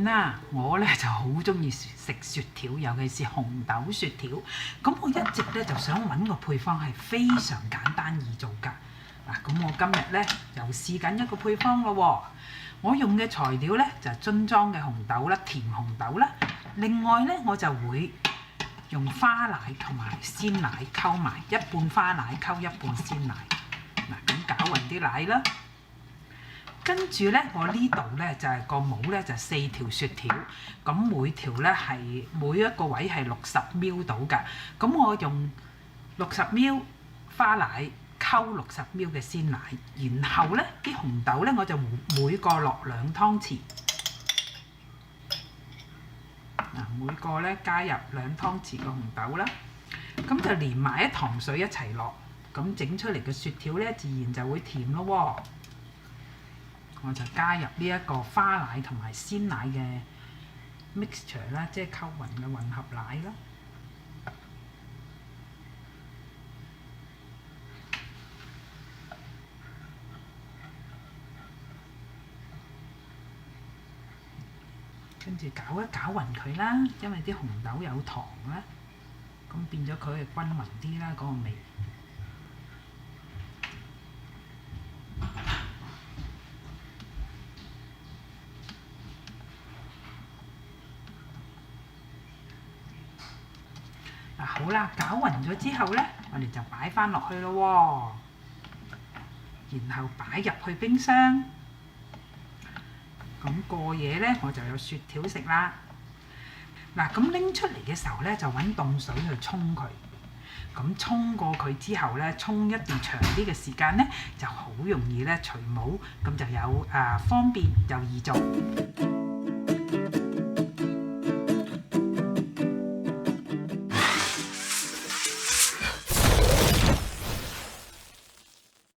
面啦，我咧就好中意食雪條，尤其是紅豆雪條。咁我一直咧就想揾個配方係非常簡單易做㗎。嗱，咁我今日咧又試緊一個配方咯喎。我用嘅材料咧就係樽裝嘅紅豆啦，甜紅豆啦。另外咧我就會用花奶同埋鮮奶溝埋，一半花奶溝一半鮮奶。嗱，咁攪勻啲奶啦。跟住咧，我呢度咧就係個模咧就4條雪條，咁每條咧係每一個位係60ml到㗎。咁我用60ml花奶溝60ml嘅鮮奶，然後咧啲紅豆咧我就每個落2湯匙。嗱，每個咧加入2湯匙嘅紅豆啦，咁就連埋一糖水一齊落，咁整出嚟嘅雪條咧自然就會甜咯喎。我就加入呢一個花奶同埋鮮奶嘅 mixture 啦，即係溝勻嘅混合奶啦。跟住攪一攪勻佢啦，因為啲紅豆有糖啦，咁變咗佢係均勻啲啦，嗰個味。嗱，好啦，攪勻咗之後咧，我哋就擺翻落去咯喎，然後擺入去冰箱。咁過夜咧，我就有雪條食啦。嗱，咁拎出嚟嘅時候咧，就揾凍水去沖佢。咁沖過佢之後咧，沖一段長啲嘅時間咧，就好容易咧除帽，咁就有方便又易做。